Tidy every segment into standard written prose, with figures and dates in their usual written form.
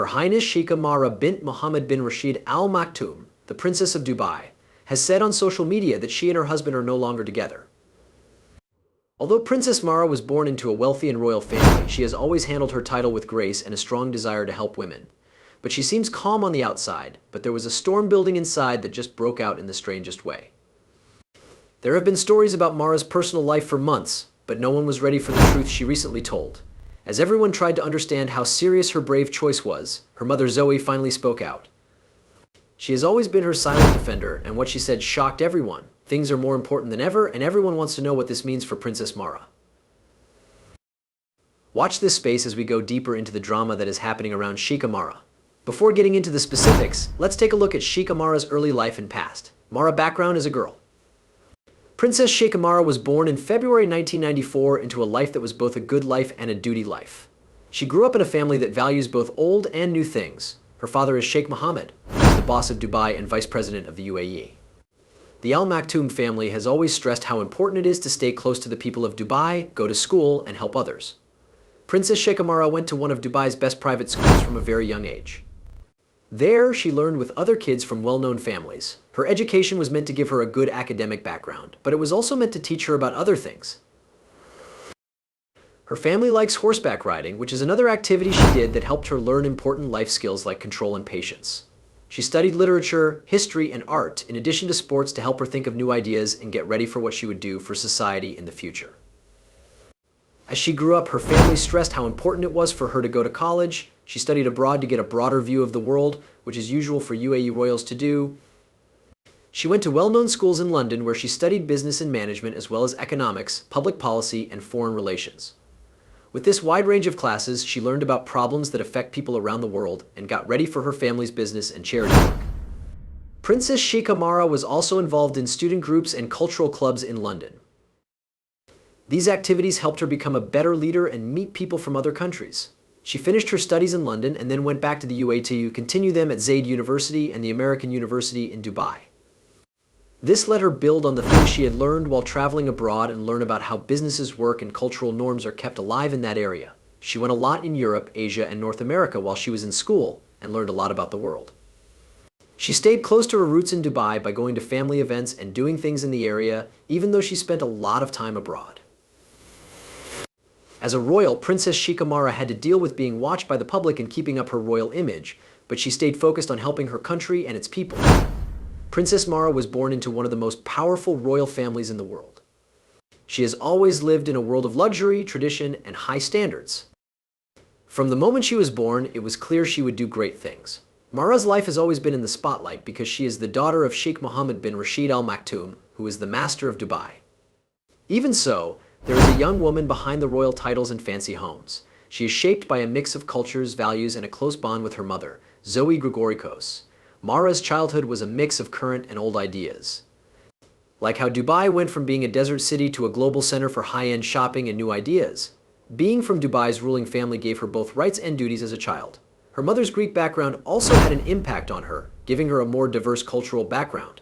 Her Highness Sheikha Mahra bint Mohammed bin Rashid Al Maktoum, the Princess of Dubai, has said on social media that she and her husband are no longer together. Although Princess Mahra was born into a wealthy and royal family, she has always handled her title with grace and a strong desire to help women. But she seems calm on the outside, but there was a storm building inside that just broke out in the strangest way. There have been stories about Mahra's personal life for months, but no one was ready for the truth she recently told. As everyone tried to understand how serious her brave choice was, her mother Zoe finally spoke out. She has always been her silent defender, and what she said shocked everyone. Things are more important than ever, and everyone wants to know what this means for Princess Mahra. Watch this space as we go deeper into the drama that is happening around Sheikha Mahra. Before getting into the specifics, let's take a look at Sheikha Mahra's early life and past. Mahra background as a girl. Princess Sheikha Mahra was born in February 1994 into a life that was both a good life and a duty life. She grew up in a family that values both old and new things. Her father is Sheikh Mohammed, who is the boss of Dubai and vice president of the UAE. The Al Maktoum family has always stressed how important it is to stay close to the people of Dubai, go to school, and help others. Princess Sheikha Mahra went to one of Dubai's best private schools from a very young age. There, she learned with other kids from well-known families. Her education was meant to give her a good academic background, but it was also meant to teach her about other things. Her family likes horseback riding, which is another activity she did that helped her learn important life skills like control and patience. She studied literature, history, and art, in addition to sports, to help her think of new ideas and get ready for what she would do for society in the future. As she grew up, her family stressed how important it was for her to go to college. She studied abroad to get a broader view of the world, which is usual for UAE royals to do. She went to well-known schools in London where she studied business and management as well as economics, public policy, and foreign relations. With this wide range of classes, she learned about problems that affect people around the world and got ready for her family's business and charity work. Princess Sheikha Mahra was also involved in student groups and cultural clubs in London. These activities helped her become a better leader and meet people from other countries. She finished her studies in London and then went back to the UAE to continue them at Zaid University and the American University in Dubai. This let her build on the things she had learned while traveling abroad and learn about how businesses work and cultural norms are kept alive in that area. She went a lot in Europe, Asia, and North America while she was in school and learned a lot about the world. She stayed close to her roots in Dubai by going to family events and doing things in the area, even though she spent a lot of time abroad. As a royal, Princess Sheikha Mahra had to deal with being watched by the public and keeping up her royal image, but she stayed focused on helping her country and its people. Princess Mahra was born into one of the most powerful royal families in the world. She has always lived in a world of luxury, tradition, and high standards. From the moment she was born, it was clear she would do great things. Mahra's life has always been in the spotlight because she is the daughter of Sheikh Mohammed bin Rashid Al Maktoum, who is the master of Dubai. Even so, there is a young woman behind the royal titles and fancy homes. She is shaped by a mix of cultures, values, and a close bond with her mother, Zoe Grigorikos. Mahra's childhood was a mix of current and old ideas. Like how Dubai went from being a desert city to a global center for high-end shopping and new ideas. Being from Dubai's ruling family gave her both rights and duties as a child. Her mother's Greek background also had an impact on her, giving her a more diverse cultural background.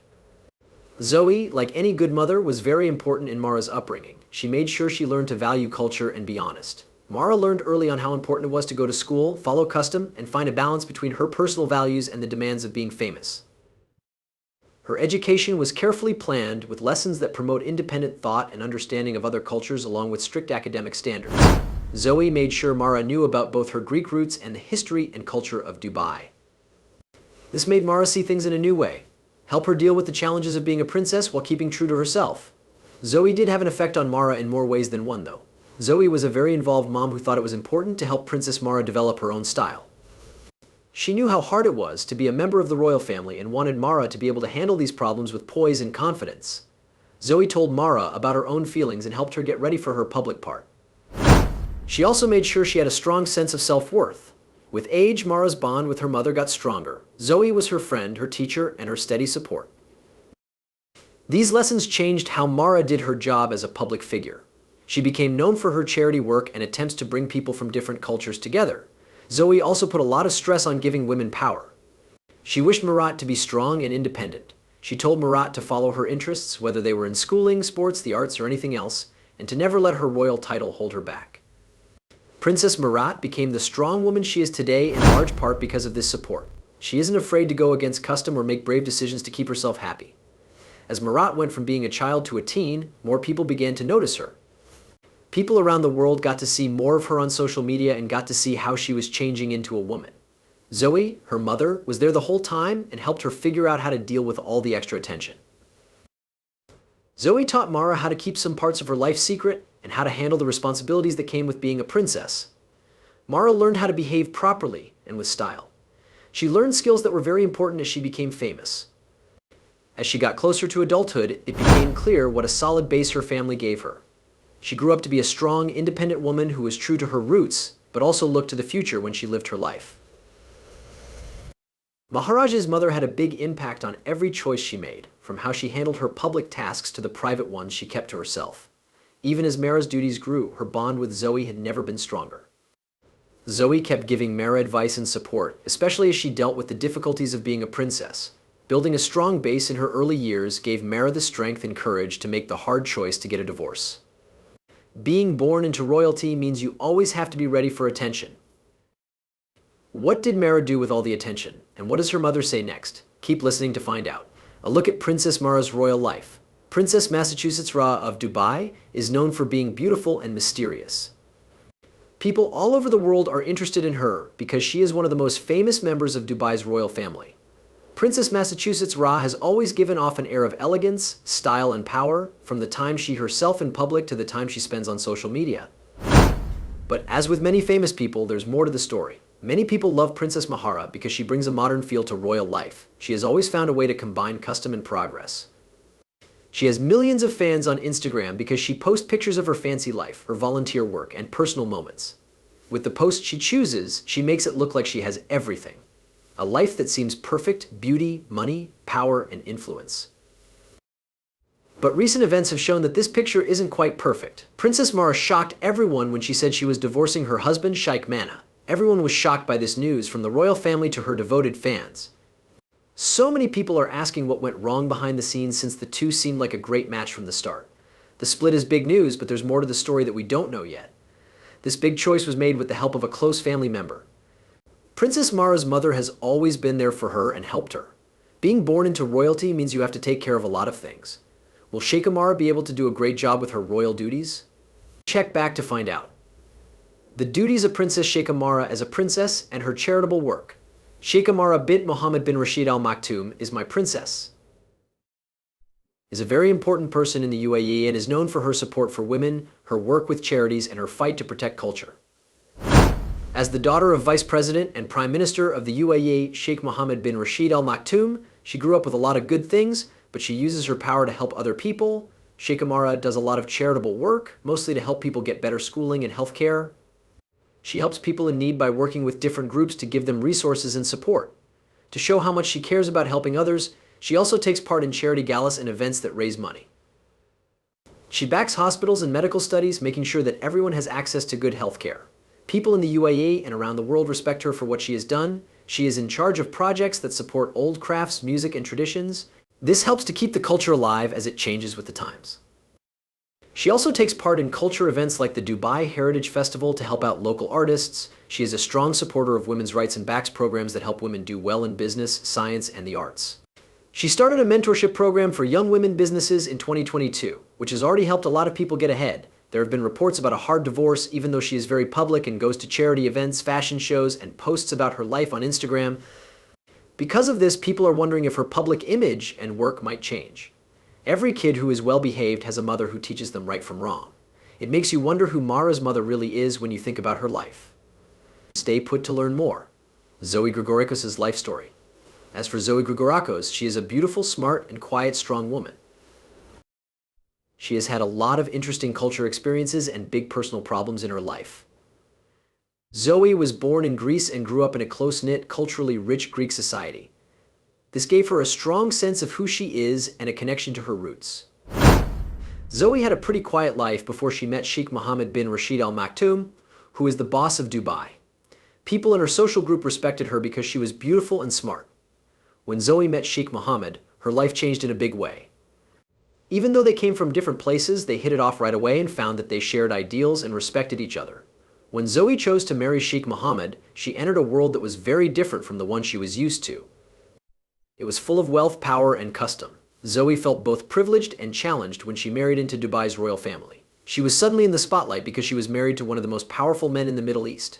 Zoe, like any good mother, was very important in Mahra's upbringing. She made sure she learned to value culture and be honest. Mahra learned early on how important it was to go to school, follow custom, and find a balance between her personal values and the demands of being famous. Her education was carefully planned with lessons that promote independent thought and understanding of other cultures along with strict academic standards. Zoe made sure Mahra knew about both her Greek roots and the history and culture of Dubai. This made Mahra see things in a new way, help her deal with the challenges of being a princess while keeping true to herself. Zoe did have an effect on Mahra in more ways than one, though. Zoe was a very involved mom who thought it was important to help Princess Mahra develop her own style. She knew how hard it was to be a member of the royal family and wanted Mahra to be able to handle these problems with poise and confidence. Zoe told Mahra about her own feelings and helped her get ready for her public part. She also made sure she had a strong sense of self-worth. With age, Mahra's bond with her mother got stronger. Zoe was her friend, her teacher, and her steady support. These lessons changed how Mahra did her job as a public figure. She became known for her charity work and attempts to bring people from different cultures together. Zoe also put a lot of stress on giving women power. She wished Mahra to be strong and independent. She told Mahra to follow her interests, whether they were in schooling, sports, the arts, or anything else, and to never let her royal title hold her back. Princess Mahra became the strong woman she is today in large part because of this support. She isn't afraid to go against custom or make brave decisions to keep herself happy. As Mahra went from being a child to a teen, more people began to notice her. People around the world got to see more of her on social media and got to see how she was changing into a woman. Zoe, her mother, was there the whole time and helped her figure out how to deal with all the extra attention. Zoe taught Mahra how to keep some parts of her life secret and how to handle the responsibilities that came with being a princess. Mahra learned how to behave properly and with style. She learned skills that were very important as she became famous. As she got closer to adulthood, it became clear what a solid base her family gave her. She grew up to be a strong, independent woman who was true to her roots, but also looked to the future when she lived her life. Maharaja's mother had a big impact on every choice she made, from how she handled her public tasks to the private ones she kept to herself. Even as Mahra's duties grew, her bond with Zoe had never been stronger. Zoe kept giving Mahra advice and support, especially as she dealt with the difficulties of being a princess. Building a strong base in her early years gave Mahra the strength and courage to make the hard choice to get a divorce. Being born into royalty means you always have to be ready for attention. What did Mahra do with all the attention, and what does her mother say next? Keep listening to find out. A look at Princess Mahra's royal life. Princess Massachusetts Mahra of Dubai is known for being beautiful and mysterious. People all over the world are interested in her because she is one of the most famous members of Dubai's royal family. Princess Massachusetts Mahra has always given off an air of elegance, style, and power, from the time she herself in public to the time she spends on social media. But as with many famous people, there's more to the story. Many people love Princess Mahra because she brings a modern feel to royal life. She has always found a way to combine custom and progress. She has millions of fans on Instagram because she posts pictures of her fancy life, her volunteer work, and personal moments. With the posts she chooses, she makes it look like she has everything. A life that seems perfect: beauty, money, power, and influence. But recent events have shown that this picture isn't quite perfect. Princess Mahra shocked everyone when she said she was divorcing her husband, Sheikh Mahra. Everyone was shocked by this news, from the royal family to her devoted fans. So many people are asking what went wrong behind the scenes, since the two seemed like a great match from the start. The split is big news, but there's more to the story that we don't know yet. This big choice was made with the help of a close family member. Princess Mahra's mother has always been there for her and helped her. Being born into royalty means you have to take care of a lot of things. Will Sheikha Mahra be able to do a great job with her royal duties? Check back to find out. The duties of Princess Sheikha Mahra as a princess and her charitable work. Sheikha Mahra bint Mohammed bin Rashid Al Maktoum is my princess. Is a very important person in the UAE and is known for her support for women, her work with charities, and her fight to protect culture. As the daughter of Vice President and Prime Minister of the UAE, Sheikh Mohammed bin Rashid Al Maktoum, she grew up with a lot of good things, but she uses her power to help other people. Sheikha Mahra does a lot of charitable work, mostly to help people get better schooling and health care. She helps people in need by working with different groups to give them resources and support. To show how much she cares about helping others, she also takes part in charity galas and events that raise money. She backs hospitals and medical studies, making sure that everyone has access to good health care. People in the UAE and around the world respect her for what she has done. She is in charge of projects that support old crafts, music, and traditions. This helps to keep the culture alive as it changes with the times. She also takes part in culture events like the Dubai Heritage Festival to help out local artists. She is a strong supporter of women's rights and backs programs that help women do well in business, science, and the arts. She started a mentorship program for young women businesses in 2022, which has already helped a lot of people get ahead. There have been reports about a hard divorce, even though she is very public and goes to charity events, fashion shows, and posts about her life on Instagram. Because of this, people are wondering if her public image and work might change. Every kid who is well behaved has a mother who teaches them right from wrong. It makes you wonder who Mahra's mother really is when you think about her life. Stay put to learn more. Zoe Grigorakos' life story. As for Zoe Grigorakos, she is a beautiful, smart, and quiet, strong woman. She has had a lot of interesting culture experiences and big personal problems in her life. Zoe was born in Greece and grew up in a close-knit, culturally rich Greek society. This gave her a strong sense of who she is and a connection to her roots. Zoe had a pretty quiet life before she met Sheikh Mohammed bin Rashid Al Maktoum, who is the boss of Dubai. People in her social group respected her because she was beautiful and smart. When Zoe met Sheikh Mohammed, her life changed in a big way. Even though they came from different places, they hit it off right away and found that they shared ideals and respected each other. When Zoe chose to marry Sheikh Mohammed, she entered a world that was very different from the one she was used to. It was full of wealth, power, and custom. Zoe felt both privileged and challenged when she married into Dubai's royal family. She was suddenly in the spotlight because she was married to one of the most powerful men in the Middle East.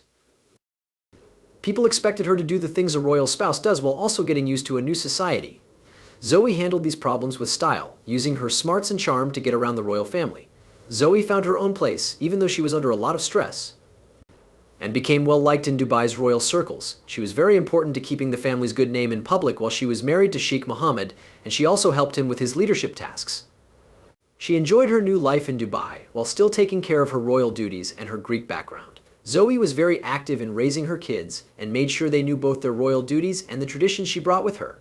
People expected her to do the things a royal spouse does while also getting used to a new society. Zoe handled these problems with style, using her smarts and charm to get around the royal family. Zoe found her own place, even though she was under a lot of stress, and became well liked in Dubai's royal circles. She was very important to keeping the family's good name in public while she was married to Sheikh Mohammed, and she also helped him with his leadership tasks. She enjoyed her new life in Dubai while still taking care of her royal duties and her Greek background. Zoe was very active in raising her kids and made sure they knew both their royal duties and the traditions she brought with her.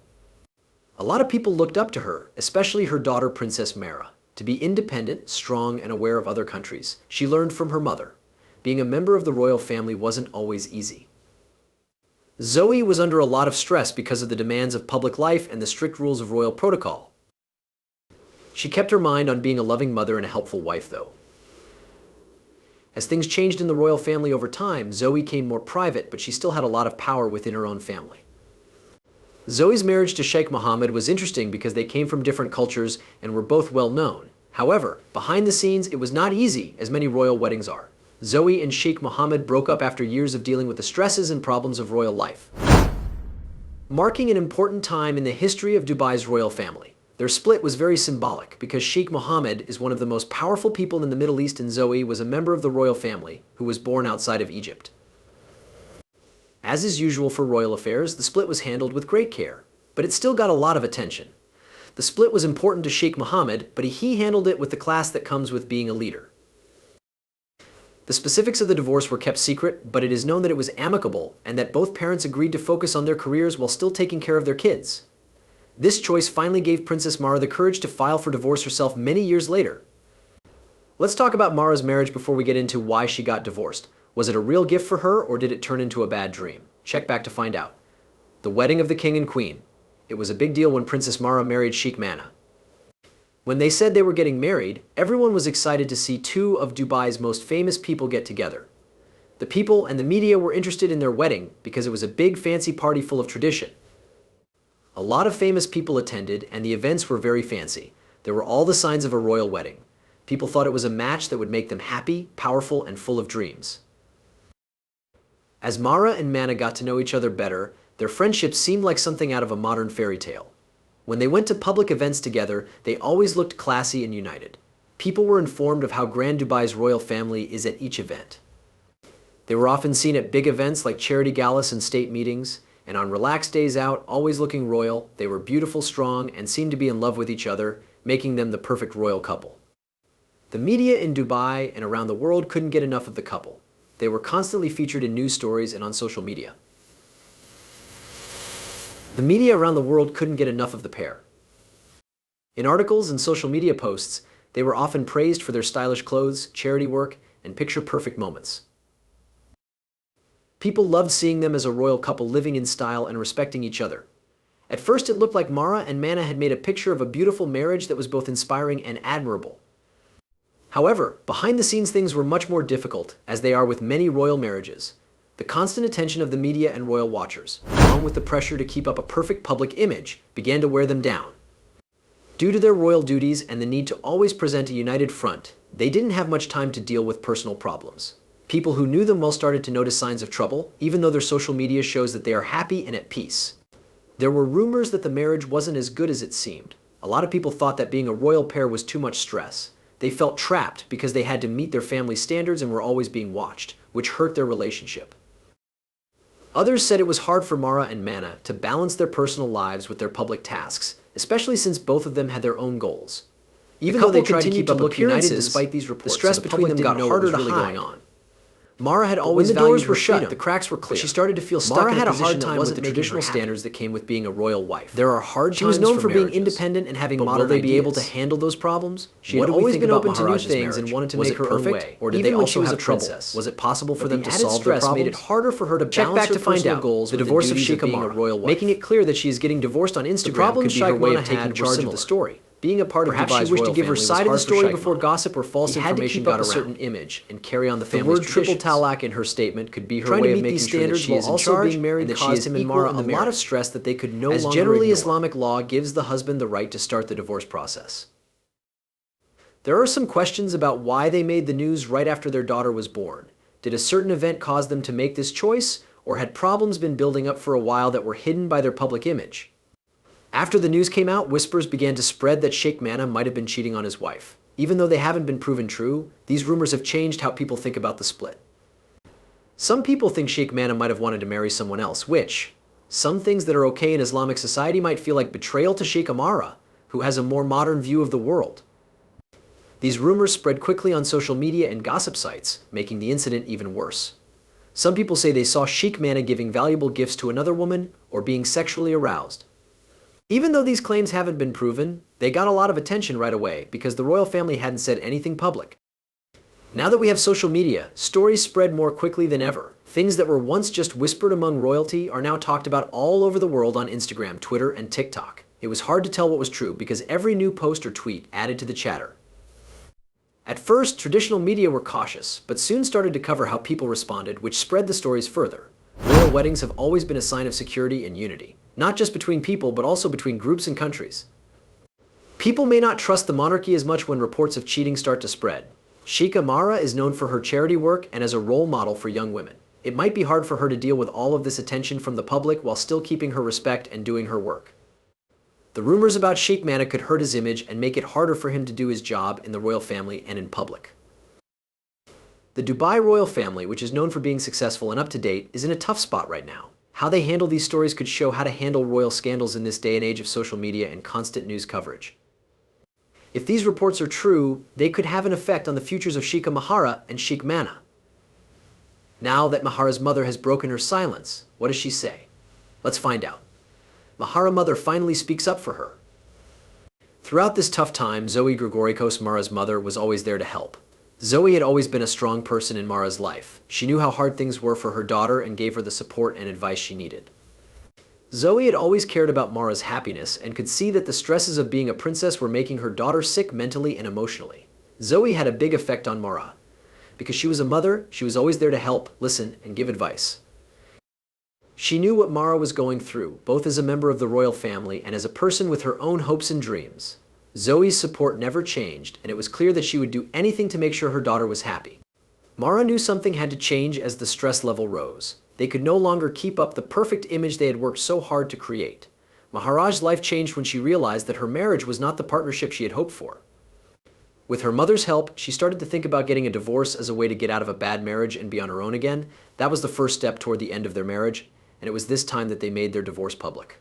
A lot of people looked up to her, especially her daughter Princess Mahra. To be independent, strong, and aware of other countries, she learned from her mother. Being a member of the royal family wasn't always easy. Zoe was under a lot of stress because of the demands of public life and the strict rules of royal protocol. She kept her mind on being a loving mother and a helpful wife, though. As things changed in the royal family over time, Zoe became more private, but she still had a lot of power within her own family. Zoe's marriage to Sheikh Mohammed was interesting because they came from different cultures and were both well known. However, behind the scenes, it was not easy, as many royal weddings are. Zoe and Sheikh Mohammed broke up after years of dealing with the stresses and problems of royal life, marking an important time in the history of Dubai's royal family. Their split was very symbolic because Sheikh Mohammed is one of the most powerful people in the Middle East and Zoe was a member of the royal family who was born outside of Egypt. As is usual for royal affairs, the split was handled with great care, but it still got a lot of attention. The split was important to Sheikh Mohammed, but he handled it with the class that comes with being a leader. The specifics of the divorce were kept secret, but it is known that it was amicable and that both parents agreed to focus on their careers while still taking care of their kids. This choice finally gave Princess Mahra the courage to file for divorce herself many years later. Let's talk about Mahra's marriage before we get into why she got divorced. Was it a real gift for her, or did it turn into a bad dream? Check back to find out. The wedding of the king and queen. It was a big deal when Princess Mahra married Sheikh Mahra. When they said they were getting married, everyone was excited to see two of Dubai's most famous people get together. The people and the media were interested in their wedding because it was a big fancy party full of tradition. A lot of famous people attended, and the events were very fancy. There were all the signs of a royal wedding. People thought it was a match that would make them happy, powerful, and full of dreams. As Mahra and Mana got to know each other better, their friendship seemed like something out of a modern fairy tale. When they went to public events together, they always looked classy and united. People were informed of how grand Dubai's royal family is at each event. They were often seen at big events like charity galas and state meetings, and on relaxed days out, always looking royal. They were beautiful, strong, and seemed to be in love with each other, making them the perfect royal couple. The media in Dubai and around the world couldn't get enough of the couple. They were constantly featured in news stories and on social media. The media around the world couldn't get enough of the pair. In articles and social media posts, they were often praised for their stylish clothes, charity work, and picture-perfect moments. People loved seeing them as a royal couple living in style and respecting each other. At first, it looked like Mahra and Mana had made a picture of a beautiful marriage that was both inspiring and admirable. However, behind the scenes things were much more difficult, as they are with many royal marriages. The constant attention of the media and royal watchers, along with the pressure to keep up a perfect public image, began to wear them down. Due to their royal duties and the need to always present a united front, they didn't have much time to deal with personal problems. People who knew them well started to notice signs of trouble, even though their social media shows that they are happy and at peace. There were rumors that the marriage wasn't as good as it seemed. A lot of people thought that being a royal pair was too much stress. They felt trapped because they had to meet their family standards and were always being watched, which hurt their relationship. Others said it was hard for Mahra and Mana to balance their personal lives with their public tasks, especially since both of them had their own goals. Even though they tried to keep up appearances, despite these reports, the stress between them got harder to hide. Mahra had always valued her freedom. When the doors were shut, the cracks were clear. But she started to feel stuck in a position that wasn't the traditional standards that came with being a royal wife. There are hard times for marriages. She was known for being independent and having modern ideas. Will they be able to handle those problems? She had always been open to new things and wanted to make her own way. Or did they also have trouble? Was it possible for them to solve their problems? Made it harder for her to balance her personal goals with the divorce of Sheikha Mahra, making it clear that she is getting divorced on Instagram could be her way of taking charge of the story. Being a part of Perhaps Dubai's she wished royal to give her family side of was the hard for story Sheikh before Mahra. gossip or false He had to information keep got up a around. certain image and carry on the The family's word triple traditions. talaq in her statement could be her Trying way to of meet making these sure that standards she while is in also charge being married and that she caused is him and equal Mahra in a the lot of marriage. stress that they could no As longer generally ignore. Islamic law gives the husband the right to start the divorce process. There are some questions about why they made the news right after their daughter was born. Did a certain event cause them to make this choice, or had problems been building up for a while that were hidden by their public image? After the news came out, whispers began to spread that Sheikh Mahra might have been cheating on his wife. Even though they haven't been proven true, these rumors have changed how people think about the split. Some people think Sheikh Mahra might have wanted to marry someone else, which, some things that are okay in Islamic society might feel like betrayal to Sheikha Mahra, who has a more modern view of the world. These rumors spread quickly on social media and gossip sites, making the incident even worse. Some people say they saw Sheikh Mahra giving valuable gifts to another woman or being sexually aroused. Even though these claims haven't been proven, they got a lot of attention right away because the royal family hadn't said anything public. Now that we have social media, stories spread more quickly than ever. Things that were once just whispered among royalty are now talked about all over the world on Instagram, Twitter, and TikTok. It was hard to tell what was true because every new post or tweet added to the chatter. At first, traditional media were cautious, but soon started to cover how people responded, which spread the stories further. Royal weddings have always been a sign of security and unity, not just between people, but also between groups and countries. People may not trust the monarchy as much when reports of cheating start to spread. Sheikha Mahra is known for her charity work and as a role model for young women. It might be hard for her to deal with all of this attention from the public while still keeping her respect and doing her work. The rumors about Sheikh Mahra could hurt his image and make it harder for him to do his job in the royal family and in public. The Dubai royal family, which is known for being successful and up to date, is in a tough spot right now. How they handle these stories could show how to handle royal scandals in this day and age of social media and constant news coverage. If these reports are true, they could have an effect on the futures of Sheikha Mahra and Sheikh Mahra. Now that Mahara's mother has broken her silence, what does she say? Let's find out. Mahra mother finally speaks up for her. Throughout this tough time, Zoe Gregorikos, Mahra's mother, was always there to help. Zoe had always been a strong person in Mahra's life. She knew how hard things were for her daughter and gave her the support and advice she needed. Zoe had always cared about Mahra's happiness and could see that the stresses of being a princess were making her daughter sick mentally and emotionally. Zoe had a big effect on Mahra. Because she was a mother, she was always there to help, listen, and give advice. She knew what Mahra was going through, both as a member of the royal family and as a person with her own hopes and dreams. Zoe's support never changed, and it was clear that she would do anything to make sure her daughter was happy. Mahra knew something had to change as the stress level rose. They could no longer keep up the perfect image they had worked so hard to create. Mahara's life changed when she realized that her marriage was not the partnership she had hoped for. With her mother's help, she started to think about getting a divorce as a way to get out of a bad marriage and be on her own again. That was the first step toward the end of their marriage, and it was this time that they made their divorce public.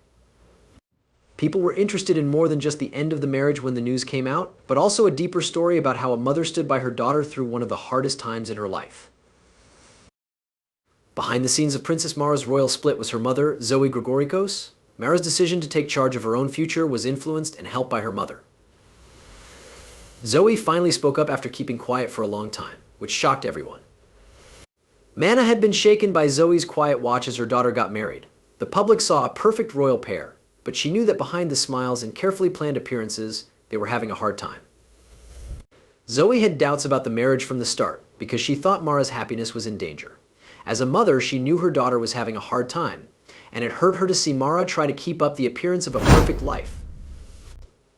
People were interested in more than just the end of the marriage when the news came out, but also a deeper story about how a mother stood by her daughter through one of the hardest times in her life. Behind the scenes of Princess Mahra's royal split was her mother, Zoe Gregorikos. Mahra's decision to take charge of her own future was influenced and helped by her mother. Zoe finally spoke up after keeping quiet for a long time, which shocked everyone. Mahra had been shaken by Zoe's quiet watch as her daughter got married. The public saw a perfect royal pair, but she knew that behind the smiles and carefully planned appearances, they were having a hard time. Zoe had doubts about the marriage from the start because she thought Mahra's happiness was in danger. As a mother, she knew her daughter was having a hard time, and it hurt her to see Mahra try to keep up the appearance of a perfect life.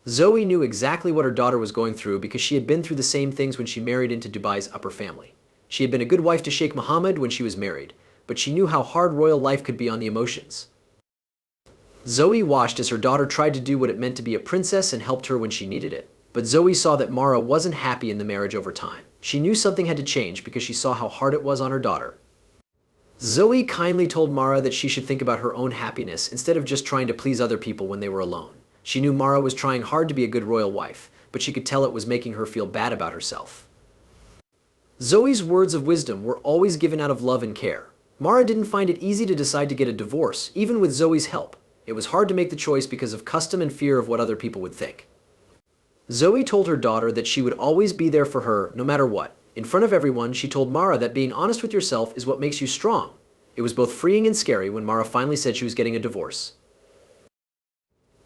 Zoe knew exactly what her daughter was going through because she had been through the same things when she married into Dubai's upper family. She had been a good wife to Sheikh Mohammed when she was married, but she knew how hard royal life could be on the emotions. Zoe watched as her daughter tried to do what it meant to be a princess and helped her when she needed it. But Zoe saw that Mahra wasn't happy in the marriage over time. She knew something had to change because she saw how hard it was on her daughter. Zoe kindly told Mahra that she should think about her own happiness instead of just trying to please other people when they were alone. She knew Mahra was trying hard to be a good royal wife, but she could tell it was making her feel bad about herself. Zoe's words of wisdom were always given out of love and care. Mahra didn't find it easy to decide to get a divorce, even with Zoe's help. It was hard to make the choice because of custom and fear of what other people would think. Zoe told her daughter that she would always be there for her, no matter what. In front of everyone, she told Mahra that being honest with yourself is what makes you strong. It was both freeing and scary when Mahra finally said she was getting a divorce.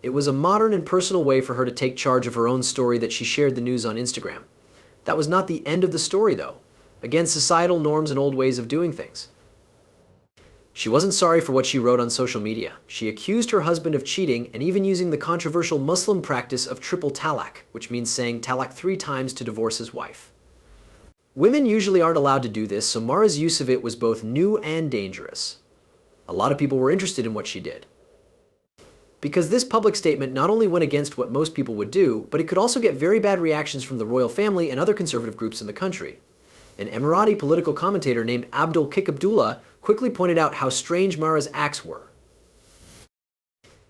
It was a modern and personal way for her to take charge of her own story that she shared the news on Instagram. That was not the end of the story, though. Against societal norms and old ways of doing things. She wasn't sorry for what she wrote on social media. She accused her husband of cheating and even using the controversial Muslim practice of triple talaq, which means saying talaq 3 times to divorce his wife. Women usually aren't allowed to do this, so Mahra's use of it was both new and dangerous. A lot of people were interested in what she did. Because this public statement not only went against what most people would do, but it could also get very bad reactions from the royal family and other conservative groups in the country. An Emirati political commentator named Abdul Kik Abdullah quickly pointed out how strange Mahra's acts were.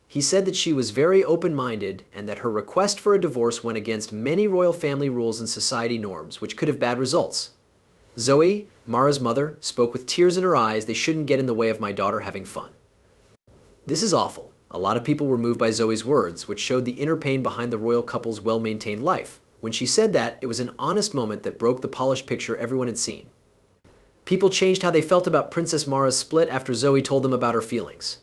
He said that she was very open-minded and that her request for a divorce went against many royal family rules and society norms, which could have bad results. Zoe, Mahra's mother, spoke with tears in her eyes, "They shouldn't get in the way of my daughter having fun." This is awful. A lot of people were moved by Zoe's words, which showed the inner pain behind the royal couple's well-maintained life. When she said that, it was an honest moment that broke the polished picture everyone had seen. People changed how they felt about Princess Mahra's split after Zoe told them about her feelings.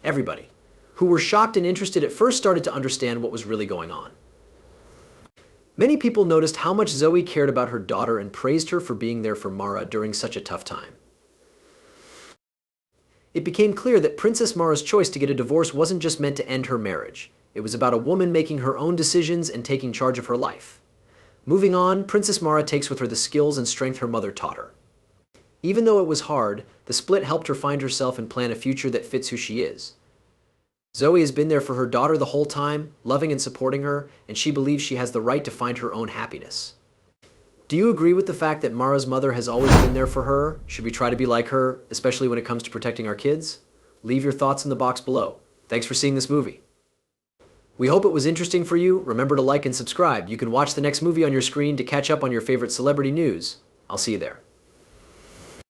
Everybody, who were shocked and interested at first, started to understand what was really going on. Many people noticed how much Zoe cared about her daughter and praised her for being there for Mahra during such a tough time. It became clear that Princess Mahra's choice to get a divorce wasn't just meant to end her marriage. It was about a woman making her own decisions and taking charge of her life. Moving on, Princess Mahra takes with her the skills and strength her mother taught her. Even though it was hard, the split helped her find herself and plan a future that fits who she is. Zoe has been there for her daughter the whole time, loving and supporting her, and she believes she has the right to find her own happiness. Do you agree with the fact that Mahra's mother has always been there for her? Should we try to be like her, especially when it comes to protecting our kids? Leave your thoughts in the box below. Thanks for seeing this movie. We hope it was interesting for you. Remember to like and subscribe. You can watch the next movie on your screen to catch up on your favorite celebrity news. I'll see you there.